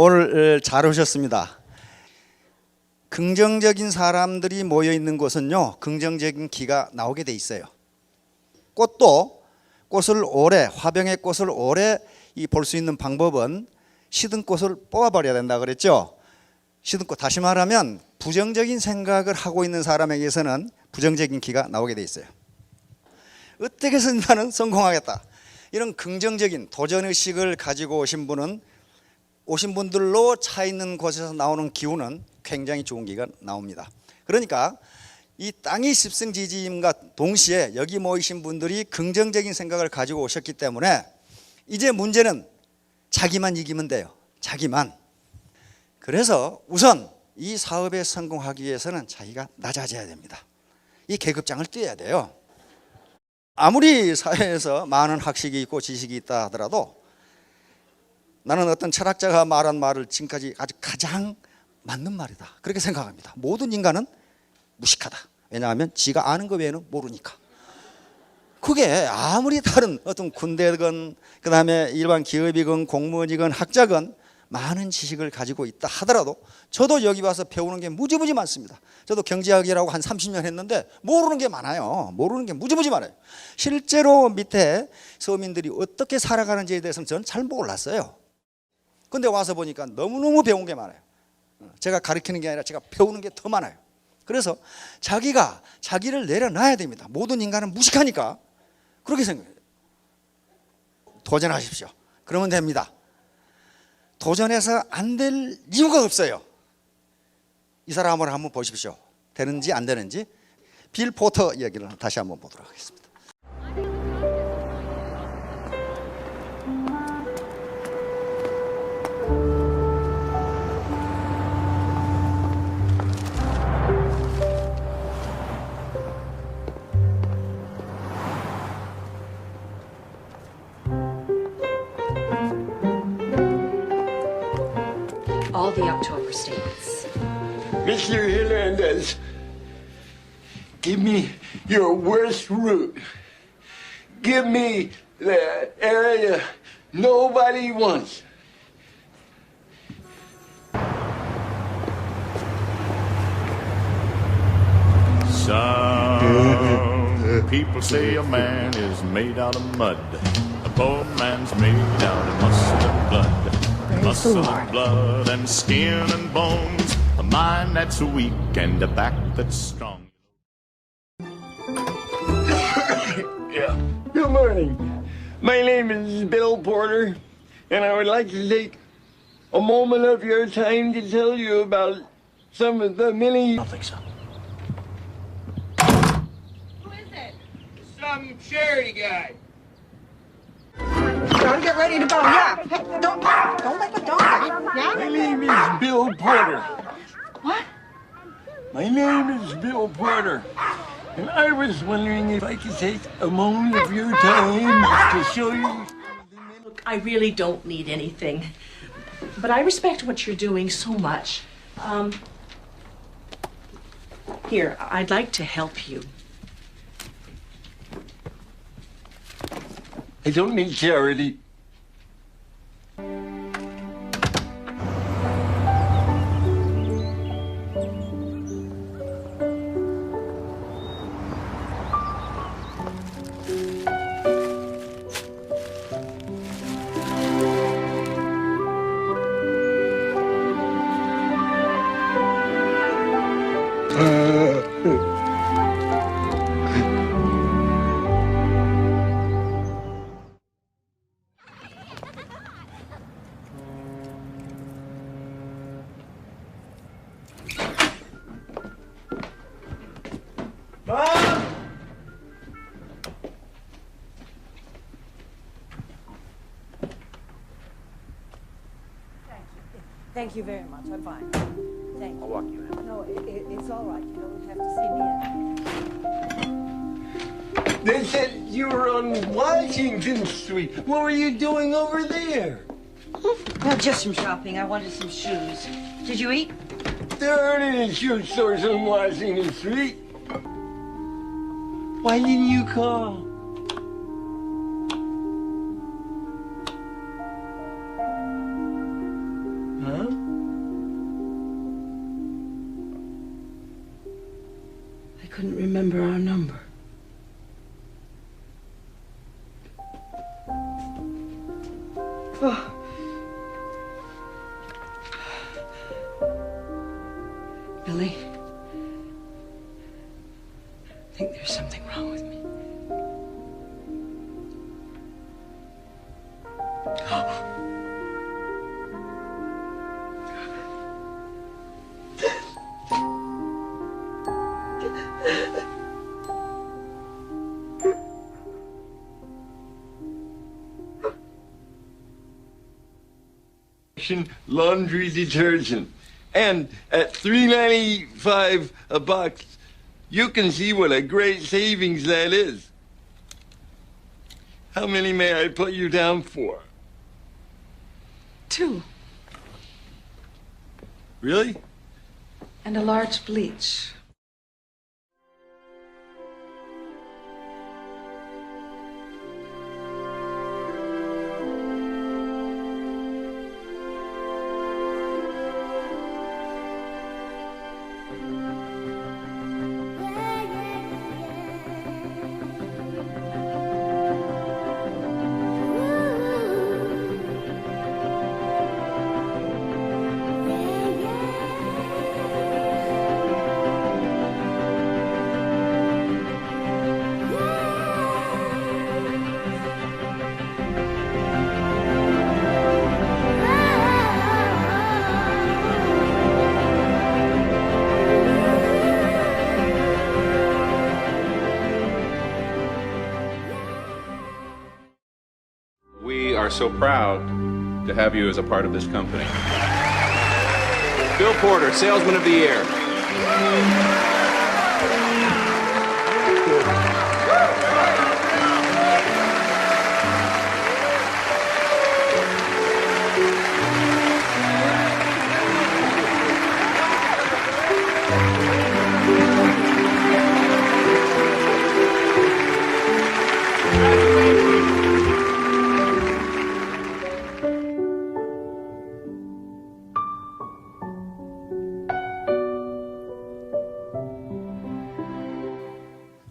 오늘 잘 오셨습니다. 긍정적인 사람들이 모여 있는 곳은요, 긍정적인 기가 나오게 돼 있어요. 꽃도 꽃을 오래, 화병의 꽃을 오래 볼 수 있는 방법은 시든 꽃을 뽑아버려야 된다 그랬죠. 시든 꽃, 다시 말하면 부정적인 생각을 하고 있는 사람에게서는 부정적인 기가 나오게 돼 있어요. 어떻게 해서 나는 성공하겠다, 이런 긍정적인 도전의식을 가지고 오신 분들로 차 있는 곳에서 나오는 기운은 굉장히 좋은 기가 나옵니다. 그러니까 이 땅이 십승지지임과 동시에 여기 모이신 분들이 긍정적인 생각을 가지고 오셨기 때문에 이제 문제는 자기만 이기면 돼요. 자기만. 그래서 우선 이 사업에 성공하기 위해서는 자기가 낮아져야 됩니다. 이 계급장을 뛰어야 돼요. 아무리 사회에서 많은 학식이 있고 지식이 있다 하더라도 나는 어떤 철학자가 말한 말을 지금까지 아주 가장 맞는 말이다, 그렇게 생각합니다. 모든 인간은 무식하다. 왜냐하면 지가 아는 것 외에는 모르니까. 그게 아무리 다른 어떤 군대건 그 다음에 일반 기업이건 공무원이건 학자건 많은 지식을 가지고 있다 하더라도, 저도 여기 와서 배우는 게 무지무지 많습니다. 저도 경제학이라고 한 30년 했는데 모르는 게 많아요. 모르는 게 무지무지 많아요. 실제로 밑에 서민들이 어떻게 살아가는지에 대해서는 저는 잘 몰랐어요. 근데 와서 보니까 너무너무 배운 게 많아요. 제가 가르치는 게 아니라 제가 배우는 게 더 많아요. 그래서 자기가 자기를 내려놔야 됩니다. 모든 인간은 무식하니까. 그렇게 생각해요. 도전하십시오. 그러면 됩니다. 도전해서 안 될 이유가 없어요. 이 사람을 한번 보십시오. 되는지 안 되는지. 빌 포터 이야기를 다시 한번 보도록 하겠습니다. All the October states. Mr. Hernandez, give me your worst route. Give me the area nobody wants. Some people say a man is made out of mud. A poor man's made out of muscle and blood. Muscle and blood and skin and bones. A mind that's weak and a back that's strong. Yeah. Good morning. My name is Bill Porter, and I would like to take a moment of your time to tell you about some of the many... I don't think so. Who is it? Some charity guy. Don't get ready to go. Yeah. Hey, don't make a dog. Yeah. My name is Bill Porter. What? My name is Bill Porter. And I was wondering if I could take a moment of your time to show you... Look, I really don't need anything, but I respect what you're doing so much. Here, I'd like to help you. I don't need charity. Mom! Thank you very much. I'm fine. Thank you. I'll walk you in. No, it's all right. You don't have to see me in. They said you were on Washington Street. What were you doing over there? Well, just some shopping. I wanted some shoes. Did you eat? There aren't any shoe stores on Washington Street. Why didn't you call? Huh? number. Billy, I think there's something wrong with me. Laundry detergent. And at $3.95 a box, you can see what a great savings that is. How many may I put you down for? 2. Really? And a large bleach. We are so proud to have you as a part of this company. Bill Porter, Salesman of the Year.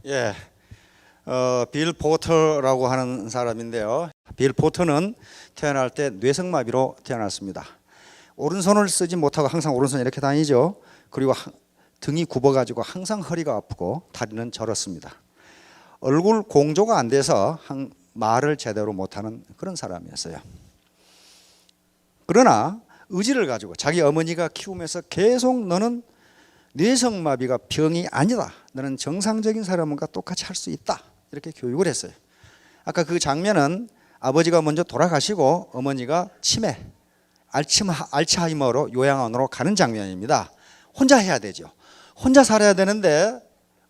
예, 빌 포터라고 하는 사람인데요. 빌 포터는 태어날 때 뇌성마비로 태어났습니다. 오른손을 쓰지 못하고 항상 오른손 이렇게 다니죠. 그리고 등이 굽어가지고 항상 허리가 아프고 다리는 저렇습니다. 얼굴 공조가 안 돼서 말을 제대로 못하는 그런 사람이었어요. 그러나 의지를 가지고 자기 어머니가 키우면서 계속 너는 뇌성마비가 병이 아니다. 너는 정상적인 사람과 똑같이 할 수 있다. 이렇게 교육을 했어요. 아까 그 장면은 아버지가 먼저 돌아가시고 어머니가 치매, 알츠하이머로 요양원으로 가는 장면입니다. 혼자 해야 되죠. 혼자 살아야 되는데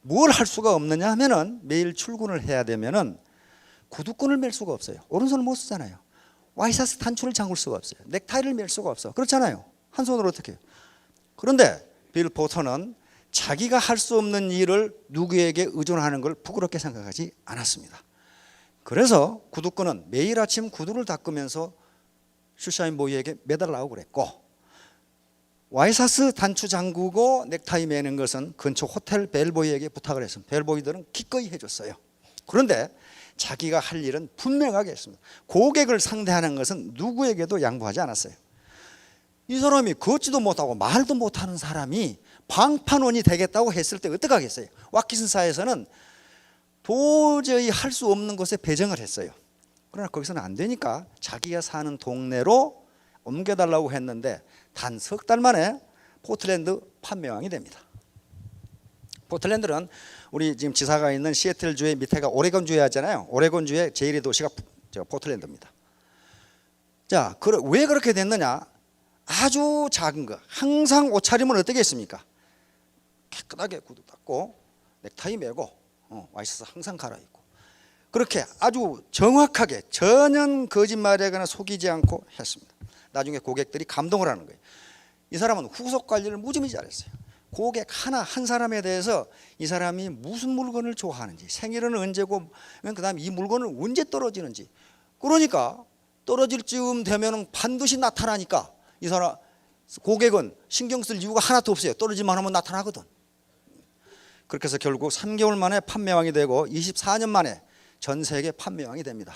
뭘 할 수가 없느냐 하면은 매일 출근을 해야 되면은 구두끈을 맬 수가 없어요. 오른손을 못 쓰잖아요. 와이셔츠 단추를 잠글 수가 없어요. 넥타이를 맬 수가 없어. 그렇잖아요. 한 손으로 어떻게 해요? 그런데 빌 포터는 자기가 할 수 없는 일을 누구에게 의존하는 걸 부끄럽게 생각하지 않았습니다. 그래서 구두끈은 매일 아침 구두를 닦으면서 슈샤인 보이에게 매달라고 그랬고, 와이셔츠 단추 잠그고 넥타이 매는 것은 근처 호텔 벨보이에게 부탁을 했습니다. 벨보이들은 기꺼이 해줬어요. 그런데 자기가 할 일은 분명하게 했습니다. 고객을 상대하는 것은 누구에게도 양보하지 않았어요. 이 사람이 걷지도 못하고 말도 못하는 사람이 방판원이 되겠다고 했을 때 어떡하겠어요? 와키슨사에서는 도저히 할 수 없는 곳에 배정을 했어요. 그러나 거기서는 안 되니까 자기가 사는 동네로 옮겨달라고 했는데 단 석 달 만에 포틀랜드 판매왕이 됩니다. 포틀랜드는 우리 지금 지사가 있는 시애틀주의 밑에가 오레곤주에 하잖아요. 오레곤주의 제1의 도시가 포틀랜드입니다. 자, 왜 그렇게 됐느냐? 아주 작은 거, 항상 옷차림은 어떻게 했습니까? 깨끗하게 구두 닦고 넥타이 매고 와이셔츠 항상 갈아입고, 그렇게 아주 정확하게 전혀 거짓말하거나 속이지 않고 했습니다. 나중에 고객들이 감동을 하는 거예요. 이 사람은 후속 관리를 무지무지 잘했어요. 고객 한 사람에 대해서 이 사람이 무슨 물건을 좋아하는지, 생일은 언제고, 그다음에 이 물건은 언제 떨어지는지, 그러니까 떨어질 즈음 되면 반드시 나타나니까 이 사람 고객은 신경 쓸 이유가 하나도 없어요. 떨어지만 하면 나타나거든. 그렇게 해서 결국 3개월 만에 판매왕이 되고 24년 만에 전 세계 판매왕이 됩니다.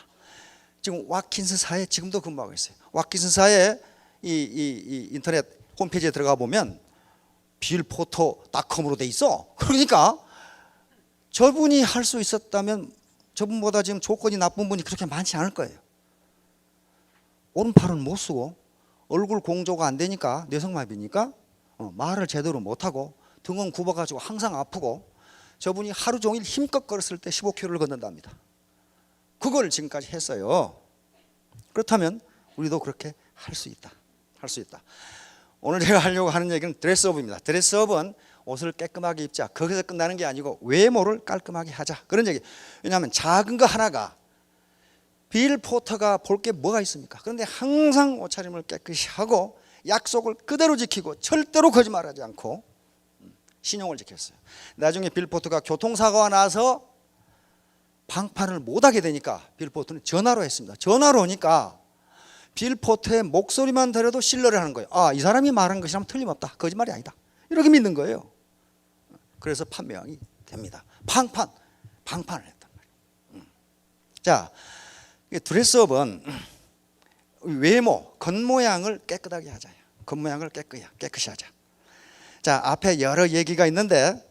지금 왓킨스사에 지금도 근무하고 있어요. 왓킨스사의 이 인터넷 홈페이지에 들어가 보면 빌포터닷컴으로 돼 있어. 그러니까 저분이 할 수 있었다면 저분보다 지금 조건이 나쁜 분이 그렇게 많지 않을 거예요. 오른팔은 못 쓰고 얼굴 공조가 안 되니까 뇌성마비니까 말을 제대로 못하고 등은 굽어가지고 항상 아프고 저분이 하루 종일 힘껏 걸었을 때 15km를 걷는답니다. 그걸 지금까지 했어요. 그렇다면 우리도 그렇게 할 수 있다. 할 수 있다. 오늘 제가 하려고 하는 얘기는 드레스업입니다. 드레스업은 옷을 깔끔하게 입자. 거기서 끝나는 게 아니고 외모를 깔끔하게 하자. 그런 얘기. 왜냐하면 작은 거 하나가 빌 포터가 볼 게 뭐가 있습니까? 그런데 항상 옷차림을 깨끗이 하고 약속을 그대로 지키고 절대로 거짓말하지 않고 신용을 지켰어요. 나중에 빌 포터가 교통사고가 나서 방판을 못하게 되니까 빌 포터는 전화로 했습니다. 전화로 오니까 빌 포터의 목소리만 들어도 신뢰를 하는 거예요. 아, 이 사람이 말한 것이라면 틀림없다. 거짓말이 아니다. 이렇게 믿는 거예요. 그래서 판매왕이 됩니다. 방판을 했단 말이에요. 자, 드레스업은 외모, 겉모양을 깨끗하게 하자. 겉모양을 깨끗이 하자. 자, 앞에 여러 얘기가 있는데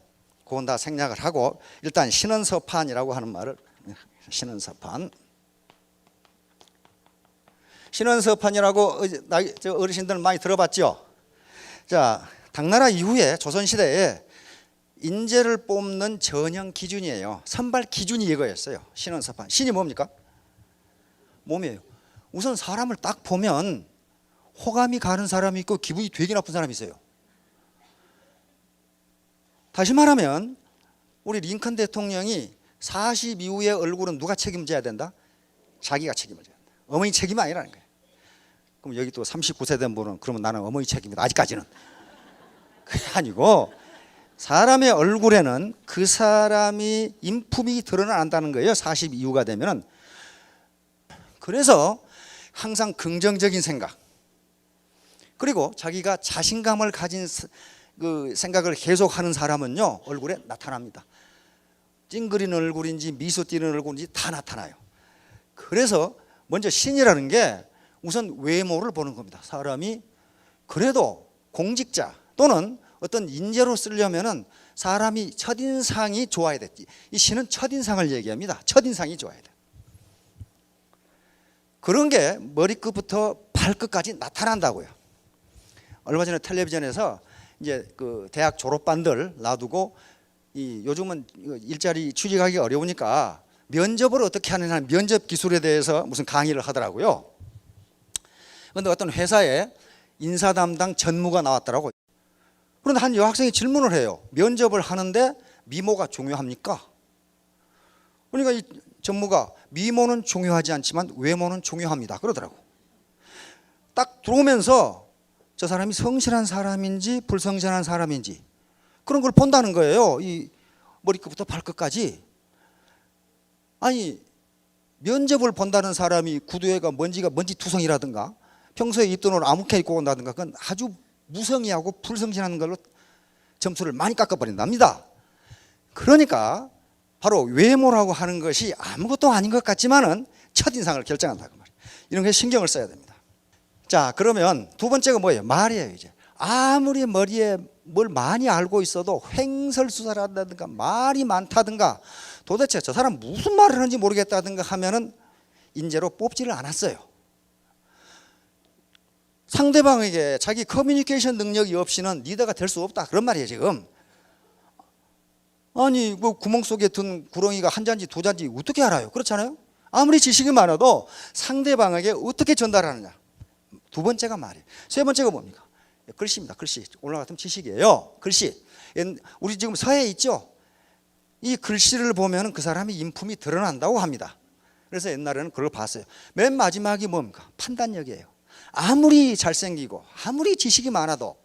그건 다 생략을 하고 일단 신원서판이라고 하는 말을 신원서판이라고 어르신들 많이 들어봤죠? 자, 당나라 이후에 조선시대에 인재를 뽑는 전형 기준이에요. 선발 기준이 이거였어요. 신원서판. 신이 뭡니까? 몸이에요. 우선 사람을 딱 보면 호감이 가는 사람이 있고 기분이 되게 나쁜 사람이 있어요. 다시 말하면 우리 링컨 대통령이 40 이후의 얼굴은 누가 책임져야 된다? 자기가 책임을 져야 된다. 어머니 책임이 아니라는 거예요. 그럼 여기 또 39세 된 분은 그러면 나는 어머니 책임이다. 아직까지는. 그게 아니고 사람의 얼굴에는 그 사람이 인품이 드러난다는 거예요. 40 이후가 되면은. 그래서 항상 긍정적인 생각 그리고 자기가 자신감을 가진 그 생각을 계속하는 사람은요 얼굴에 나타납니다. 찡그리는 얼굴인지 미소 띄는 얼굴인지 다 나타나요. 그래서 먼저 신이라는 게 우선 외모를 보는 겁니다. 사람이 그래도 공직자 또는 어떤 인재로 쓰려면은 사람이 첫인상이 좋아야 됐지. 이 신은 첫인상을 얘기합니다. 첫인상이 좋아야 돼. 그런 게 머리끝부터 발끝까지 나타난다고요. 얼마 전에 텔레비전에서 이제 그 대학 졸업반들 놔두고 요즘은 일자리 취직하기 어려우니까 면접을 어떻게 하느냐 면접 기술에 대해서 무슨 강의를 하더라고요. 그런데 어떤 회사에 인사 담당 전무가 나왔더라고. 그런데 한 여학생이 질문을 해요. 면접을 하는데 미모가 중요합니까? 그러니까 이 전무가 미모는 중요하지 않지만 외모는 중요합니다. 그러더라고. 딱 들어오면서 저 사람이 성실한 사람인지 불성실한 사람인지 그런 걸 본다는 거예요. 이 머리끝부터 발끝까지. 아니 면접을 본다는 사람이 구두에가 먼지 투성이라든가 평소에 입던 옷을 아무렇게 입고 온다든가 그건 아주 무성의하고 불성실한 걸로 점수를 많이 깎아버린답니다. 그러니까 바로 외모라고 하는 것이 아무것도 아닌 것 같지만은 첫인상을 결정한다고 말이에요. 이런 게 신경을 써야 됩니다. 자, 그러면 두 번째가 뭐예요? 말이에요. 이제 아무리 머리에 뭘 많이 알고 있어도 횡설수설한다든가 말이 많다든가 도대체 저 사람 무슨 말을 하는지 모르겠다든가 하면은 인재로 뽑지를 않았어요. 상대방에게 자기 커뮤니케이션 능력이 없이는 리더가 될 수 없다. 그런 말이에요 지금. 아니 뭐 구멍 속에 든 구렁이가 한 잔지 두 잔지 어떻게 알아요? 그렇잖아요. 아무리 지식이 많아도 상대방에게 어떻게 전달하느냐. 두 번째가 말이에요. 세 번째가 뭡니까? 글씨입니다. 글씨. 오늘 같은 지식이에요. 글씨. 우리 지금 서예 있죠? 이 글씨를 보면 그 사람의 인품이 드러난다고 합니다. 그래서 옛날에는 그걸 봤어요. 맨 마지막이 뭡니까? 판단력이에요. 아무리 잘생기고 아무리 지식이 많아도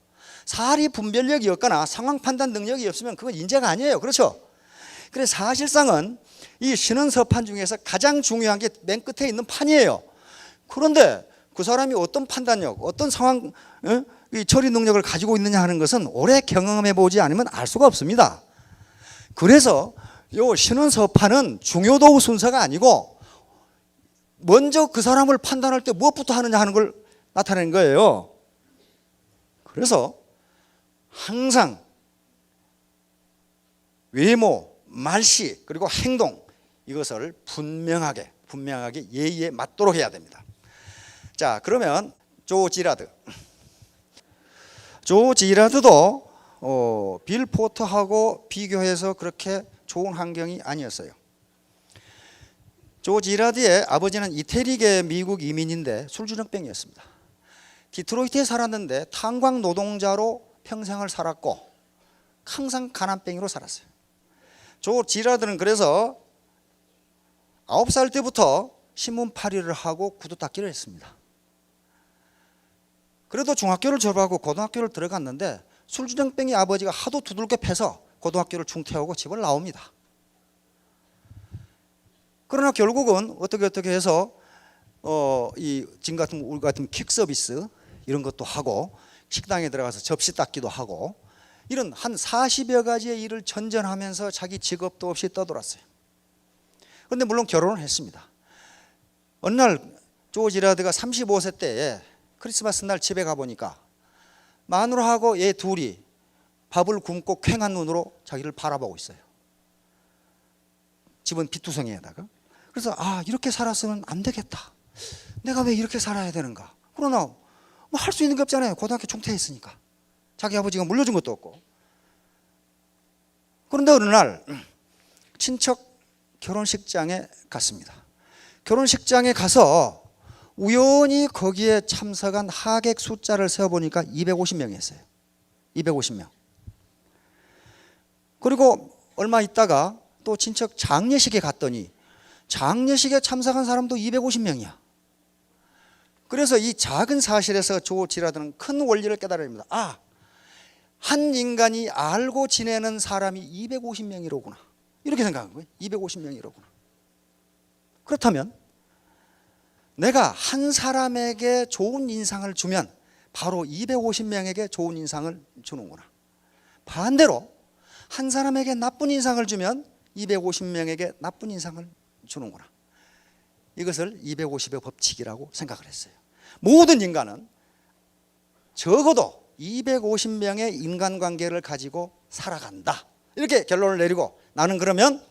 사리 분별력이 없거나 상황 판단 능력이 없으면 그건 인재가 아니에요. 그렇죠? 그래서 사실상은 이 신원서판 중에서 가장 중요한 게 맨 끝에 있는 판이에요. 그런데 그 사람이 어떤 판단력, 어떤 상황 이 처리 능력을 가지고 있느냐 하는 것은 오래 경험해 보지 않으면 알 수가 없습니다. 그래서 요 신원서판은 중요도 순서가 아니고 먼저 그 사람을 판단할 때 무엇부터 하느냐 하는 걸 나타내는 거예요. 그래서 항상 외모, 말씨 그리고 행동 이것을 분명하게 예의에 맞도록 해야 됩니다. 자, 그러면 조 지라드도 빌 포터하고 비교해서 그렇게 좋은 환경이 아니었어요. 조 지라드의 아버지는 이태리계 미국 이민인데 술주정병이었습니다. 디트로이트에 살았는데 탄광 노동자로 평생을 살았고 항상 가난뱅이로 살았어요. 조 지라드는 그래서 9살 때부터 신문팔이를 하고 구두 닦기를 했습니다. 그래도 중학교를 졸업하고 고등학교를 들어갔는데 술주정병이 아버지가 하도 두들겨 패서 고등학교를 중퇴하고 집을 나옵니다. 그러나 결국은 어떻게 해서 지금 같은 우리 같은 퀵 서비스 이런 것도 하고 식당에 들어가서 접시 닦기도 하고 이런 한 40여 가지의 일을 전전하면서 자기 직업도 없이 떠돌았어요. 그런데 물론 결혼을 했습니다. 어느 날 조 지라드가 35세 때에 크리스마스 날 집에 가보니까 마누라하고 얘 둘이 밥을 굶고 퀭한 눈으로 자기를 바라보고 있어요. 집은 비투성이에다가. 그래서 이렇게 살았으면 안 되겠다. 내가 왜 이렇게 살아야 되는가. 그러나 뭐 할 수 있는 게 없잖아요. 고등학교 중퇴했으니까. 자기 아버지가 물려준 것도 없고. 그런데 어느 날 친척 결혼식장에 갔습니다. 결혼식장에 가서 우연히 거기에 참석한 하객 숫자를 세어보니까 250명이었어요. 250명. 그리고 얼마 있다가 또 친척 장례식에 갔더니 장례식에 참석한 사람도 250명이야. 그래서 이 작은 사실에서 조 지라드는 큰 원리를 깨달습니다. 한 인간이 알고 지내는 사람이 250명이로구나. 이렇게 생각한 거예요. 250명이로구나. 그렇다면 내가 한 사람에게 좋은 인상을 주면 바로 250명에게 좋은 인상을 주는구나. 반대로 한 사람에게 나쁜 인상을 주면 250명에게 나쁜 인상을 주는구나. 이것을 250의 법칙이라고 생각을 했어요. 모든 인간은 적어도 250명의 인간관계를 가지고 살아간다. 이렇게 결론을 내리고 나는 그러면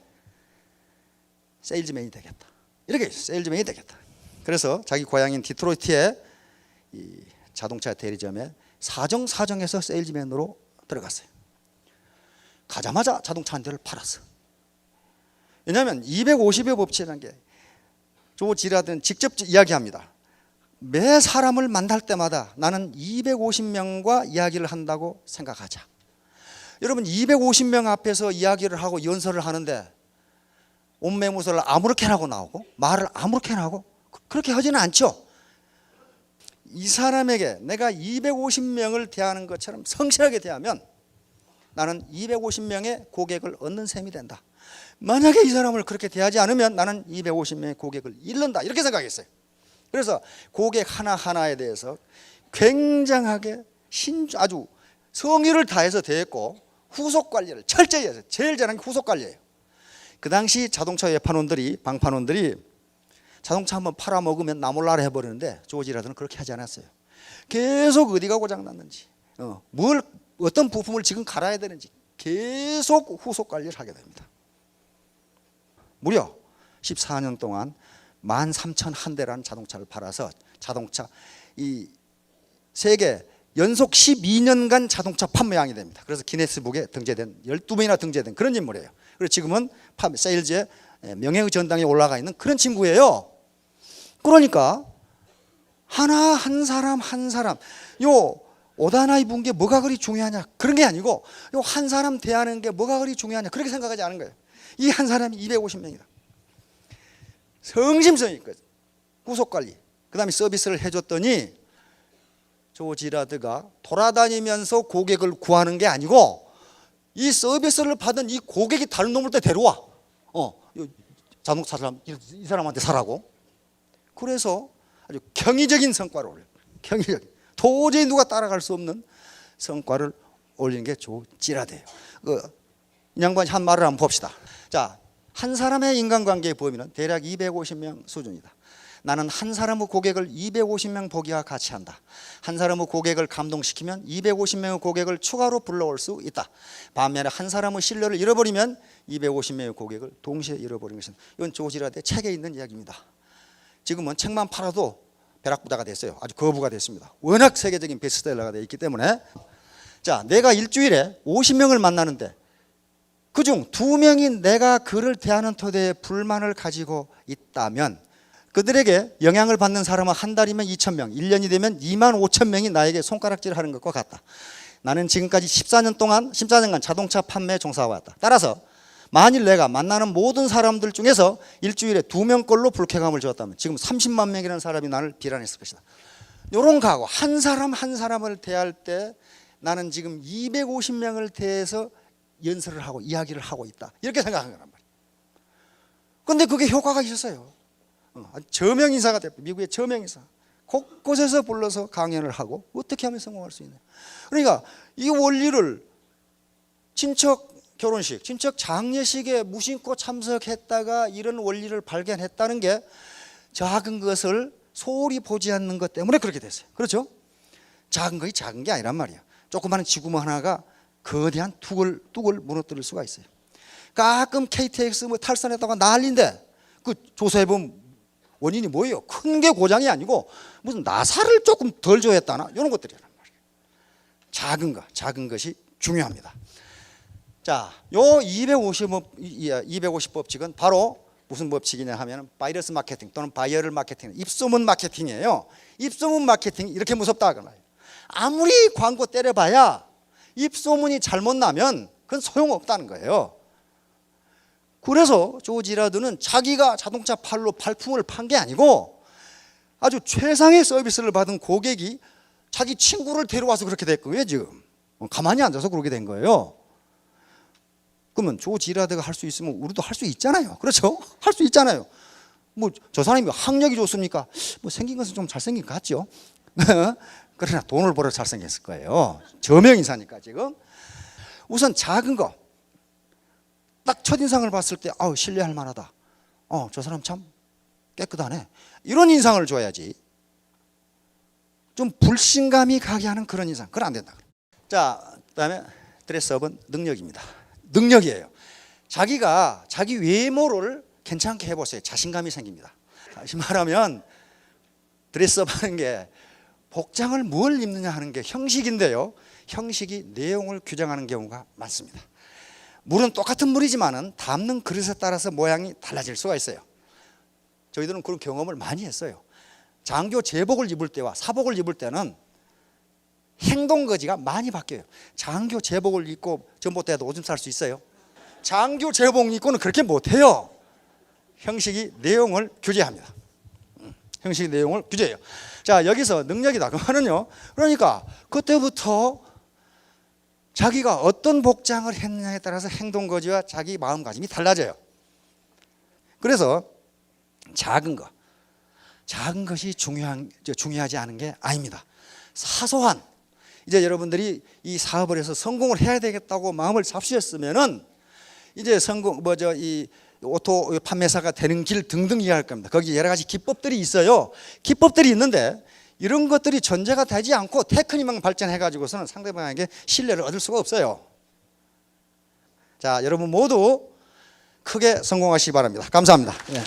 세일즈맨이 되겠다. 이렇게 세일즈맨이 되겠다. 그래서 자기 고향인 디트로이트의 이 자동차 대리점에 사정사정해서 세일즈맨으로 들어갔어요. 가자마자 자동차 한 대를 팔았어. 왜냐하면 250의 법칙이라는 게 조 지라드는 직접 이야기합니다. 매 사람을 만날 때마다 나는 250명과 이야기를 한다고 생각하자. 여러분 250명 앞에서 이야기를 하고 연설을 하는데 옷매무새를 아무렇게나 하고 나오고 말을 아무렇게나 하고 그렇게 하지는 않죠. 이 사람에게 내가 250명을 대하는 것처럼 성실하게 대하면 나는 250명의 고객을 얻는 셈이 된다. 만약에 이 사람을 그렇게 대하지 않으면 나는 250명의 고객을 잃는다. 이렇게 생각했어요. 그래서 고객 하나하나에 대해서 굉장하게 아주 성의를 다해서 대했고 후속 관리를 철저히 해서 제일 잘한 게 후속 관리예요. 그 당시 자동차 외판원들이 방판원들이 자동차 한번 팔아먹으면 나몰라라 해버리는데 조 지라드는 그렇게 하지 않았어요. 계속 어디가 고장났는지 어떤 부품을 지금 갈아야 되는지 계속 후속 관리를 하게 됩니다. 무려 14년 동안 13,001대라는 자동차를 팔아서 자동차 이 세계 연속 12년간 자동차 판매왕이 됩니다. 그래서 기네스북에 등재된 12번이나 등재된 그런 인물이에요. 그리고 지금은 세일즈의 명예의 전당에 올라가 있는 그런 친구예요. 그러니까 한 사람 요 오다나 입은 게 뭐가 그리 중요하냐 그런 게 아니고 요 한 사람 대하는 게 뭐가 그리 중요하냐 그렇게 생각하지 않은 거예요. 이 한 사람이 250명이다. 성심성의 있거든. 후속관리 그 다음에 서비스를 해줬더니 조 지라드가 돌아다니면서 고객을 구하는 게 아니고 이 서비스를 받은 이 고객이 다른 놈을 때 데려와. 자동차 사람 이 사람한테 사라고. 그래서 아주 경이적인 성과를 올려요. 경이적인. 도저히 누가 따라갈 수 없는 성과를 올리는 게 조 지라드예요. 이 양반이 한 말을 한번 봅시다. 자, 한 사람의 인간관계의 범위는 대략 250명 수준이다. 나는 한 사람의 고객을 250명 보기와 같이 한다. 한 사람의 고객을 감동시키면 250명의 고객을 추가로 불러올 수 있다. 반면에 한 사람의 신뢰를 잃어버리면 250명의 고객을 동시에 잃어버리는 것은, 이건 조지라드의 책에 있는 이야기입니다. 지금은 책만 팔아도 벼락부자가 됐어요. 아주 거부가 됐습니다. 워낙 세계적인 베스트셀러가 되어 있기 때문에. 자, 내가 일주일에 50명을 만나는데 그중 2명이 내가 그를 대하는 토대에 불만을 가지고 있다면 그들에게 영향을 받는 사람은 한 달이면 2,000명, 1년이 되면 25,000명이 나에게 손가락질을 하는 것과 같다. 나는 지금까지 14년간 자동차 판매에 종사해왔다. 따라서 만일 내가 만나는 모든 사람들 중에서 일주일에 2명꼴로 불쾌감을 주었다면 지금 30만 명이라는 사람이 나를 비난했을 것이다. 이런 각오, 한 사람 한 사람을 대할 때 나는 지금 250명을 대해서 연설을 하고 이야기를 하고 있다, 이렇게 생각한 거란 말이에요. 그런데 그게 효과가 있었어요. 저명 인사가 됐고, 미국의 저명 인사 곳곳에서 불러서 강연을 하고 어떻게 하면 성공할 수 있냐. 그러니까 이 원리를 친척 결혼식, 친척 장례식에 무심코 참석했다가 이런 원리를 발견했다는 게 작은 것을 소홀히 보지 않는 것 때문에 그렇게 됐어요. 그렇죠? 작은 것이 작은 게 아니란 말이에요. 조그마한 지구멍 하나가 거대한 뚝을 무너뜨릴 수가 있어요. 가끔 KTX 뭐 탈선했다가 난리인데 그 조사해보면 원인이 뭐예요? 큰 게 고장이 아니고 무슨 나사를 조금 덜 조였다나 이런 것들이란 말이에요. 작은 것이 중요합니다. 자, 요 250 법칙은 바로 무슨 법칙이냐 하면 바이러스 마케팅 또는 바이어럴 마케팅, 입소문 마케팅이에요. 입소문 마케팅이 이렇게 무섭다 그러나요? 아무리 광고 때려봐야 입소문이 잘못 나면 그건 소용없다는 거예요. 그래서 조지라드는 자기가 자동차 팔로 발품을 판 게 아니고 아주 최상의 서비스를 받은 고객이 자기 친구를 데려와서 그렇게 됐고요. 지금 가만히 앉아서 그렇게 된 거예요. 그러면 조지라드가 할 수 있으면 우리도 할 수 있잖아요. 그렇죠? 할 수 있잖아요. 뭐 저 사람이 학력이 좋습니까? 뭐 생긴 것은 좀 잘생긴 것 같죠. 그러나 돈을 벌어 잘생겼을 거예요. 저명 인사니까 지금. 우선 작은 거. 딱 첫인상을 봤을 때 아우 신뢰할 만하다. 저 사람 참 깨끗하네. 이런 인상을 줘야지. 좀 불신감이 가게 하는 그런 인상. 그건 안 된다. 자, 그다음에 드레스업은 능력입니다. 능력이에요. 자기가 자기 외모를 괜찮게 해보세요. 자신감이 생깁니다. 다시 말하면 드레스업 하는 게 복장을 뭘 입느냐 하는 게 형식인데요. 형식이 내용을 규정하는 경우가 많습니다. 물은 똑같은 물이지만은 담는 그릇에 따라서 모양이 달라질 수가 있어요. 저희들은 그런 경험을 많이 했어요. 장교 제복을 입을 때와 사복을 입을 때는 행동거지가 많이 바뀌어요. 장교 제복을 입고 전봇대에도 오줌 쌀 수 있어요? 장교 제복 입고는 그렇게 못해요. 형식이 내용을 규제합니다. 형식이 내용을 규제해요. 자, 여기서 능력이다. 그거는요, 그러니까 그때부터 자기가 어떤 복장을 했느냐에 따라서 행동거지와 자기 마음가짐이 달라져요. 그래서 작은 것이 중요하지 않은 게 아닙니다. 사소한, 이제 여러분들이 이 사업을 해서 성공을 해야 되겠다고 마음을 잡수셨으면은 이제 이 오토 판매사가 되는 길 등등 이해할 겁니다. 거기 여러 가지 기법들이 있어요. 기법들이 있는데 이런 것들이 전제가 되지 않고 테크닉만 발전해 가지고서는 상대방에게 신뢰를 얻을 수가 없어요. 자, 여러분 모두 크게 성공하시기 바랍니다. 감사합니다. 네.